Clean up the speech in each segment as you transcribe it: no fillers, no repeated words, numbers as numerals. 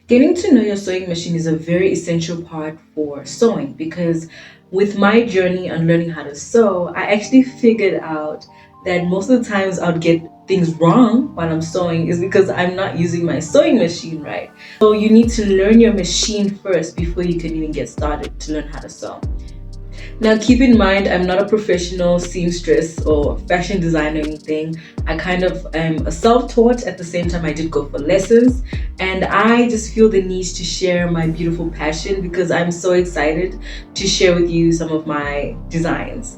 Getting to know your sewing machine is a very essential part for sewing because with my journey on learning how to sew, I actually figured out that most of the times I'd get things wrong while I'm sewing is because I'm not using my sewing machine right. So you need to learn your machine first before you can even get started to learn how to sew. Now, keep in mind, I'm not a professional seamstress or fashion designer or anything. I kind of am a self-taught. At the same time, I did go for lessons, and I just feel the need to share my beautiful passion because I'm so excited to share with you some of my designs.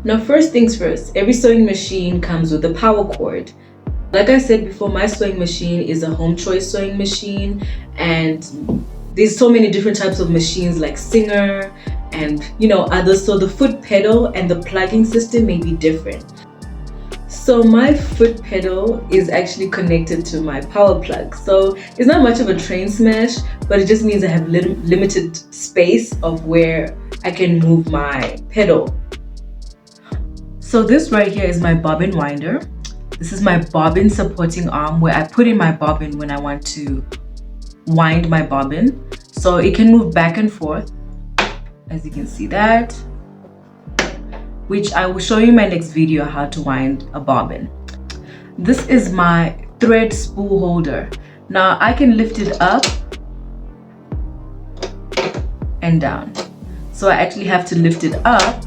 Now, first things first, every sewing machine comes with a power cord. Like I said before, my sewing machine is a HomeChoice sewing machine, and there's so many different types of machines like Singer and others, so the foot pedal and the plugging system may be different. So my foot pedal is actually connected to my power plug, so it's not much of a train smash, but it just means I have limited space of where I can move my pedal. So this right here is my bobbin winder. This is my bobbin supporting arm where I put in my bobbin when I want to wind my bobbin, so it can move back and forth, as you can see that, which I will show you in my next video how to wind a bobbin. This is my thread spool holder. Now I can lift it up and down, so I actually have to lift it up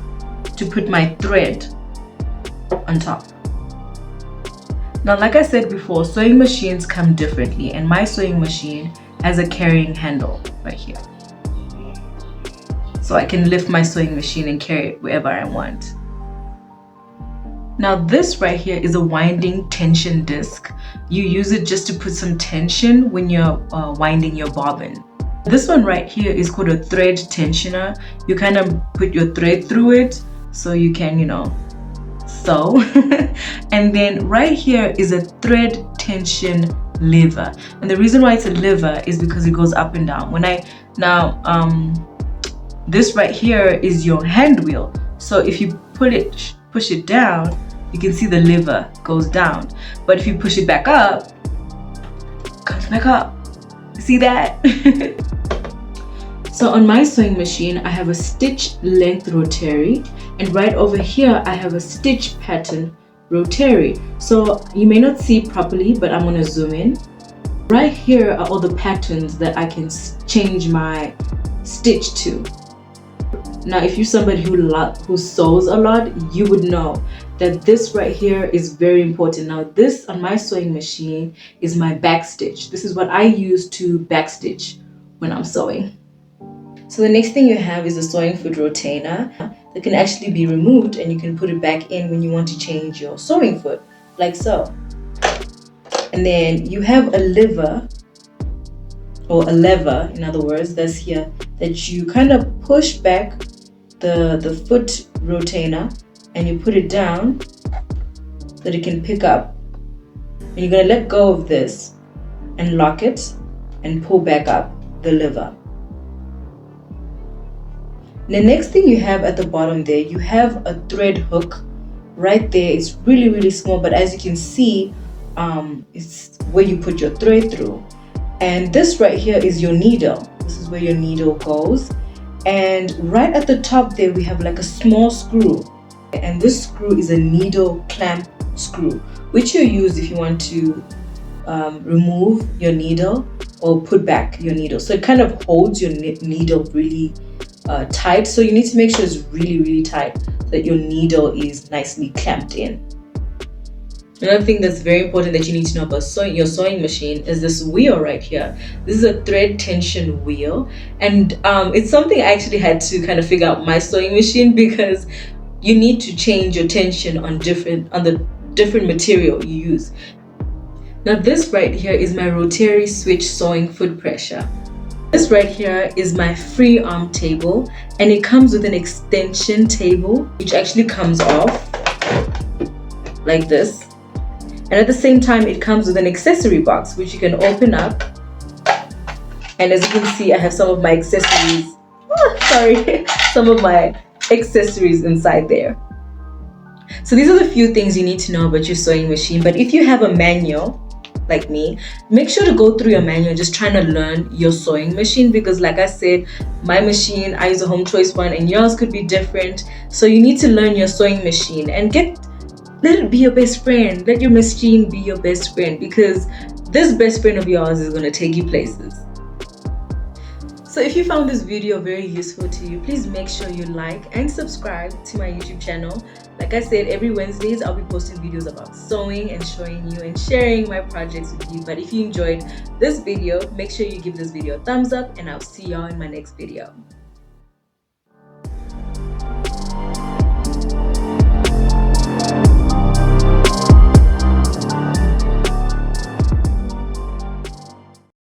to put my thread on top. Now, like I said before, sewing machines come differently, and my sewing machine has a carrying handle right here, so I can lift my sewing machine and carry it wherever I want. Now this right here is a winding tension disc. You use it just to put some tension when you're winding your bobbin. This one right here is called a thread tensioner. You kind of put your thread through it so you can sew. And then right here is a thread tension lever, and the reason why it's a lever is because it goes up and down. This right here is your hand wheel, so if you push it down, you can see the lever goes down, but if you push it back up, it comes back up. See that? So on my sewing machine, I have a stitch length rotary, and right over here I have a stitch pattern rotary. So you may not see properly, but I'm going to zoom in. Right here are all the patterns that I can change my stitch to. Now, if you're somebody who sews a lot, you would know that this right here is very important. Now, this on my sewing machine is my back stitch. This is what I use to back stitch when I'm sewing. So the next thing you have is a sewing foot retainer that can actually be removed, and you can put it back in when you want to change your sewing foot, like so. And then you have a lever, or a lever in other words, that's here, that you kind of push back the foot retainer, and you put it down so that it can pick up. And you're going to let go of this and lock it and pull back up the lever. The next thing you have at the bottom there, you have a thread hook right there. It's really, really small, but as you can see, it's where you put your thread through. And this right here is your needle. This is where your needle goes. And right at the top there, we have like a small screw. And this screw is a needle clamp screw, which you use if you want to remove your needle or put back your needle. So it kind of holds your needle really tight. So you need to make sure it's really, really tight so that your needle is nicely clamped in. Another thing that's very important that you need to know about your sewing machine is this wheel right here. This is a thread tension wheel, and it's something I actually had to kind of figure out my sewing machine, because you need to change your tension on the different material you use. Now this right here is my rotary switch sewing foot pressure. This right here is my free arm table, and it comes with an extension table which actually comes off like this. And at the same time, it comes with an accessory box which you can open up. And as you can see, I have some of my accessories. Some of my accessories inside there. So these are the few things you need to know about your sewing machine. But if you have a manual, like me, make sure to go through your manual just trying to learn your sewing machine, because like I said, my machine, I use a HomeChoice one and yours could be different. So you need to learn your sewing machine and let it be your best friend. Let your machine be your best friend, because this best friend of yours is going to take you places. So if you found this video very useful to you, please make sure you like and subscribe to my YouTube channel. Like I said, every Wednesdays I'll be posting videos about sewing and showing you and sharing my projects with you. But if you enjoyed this video, make sure you give this video a thumbs up, and I'll see y'all in my next video.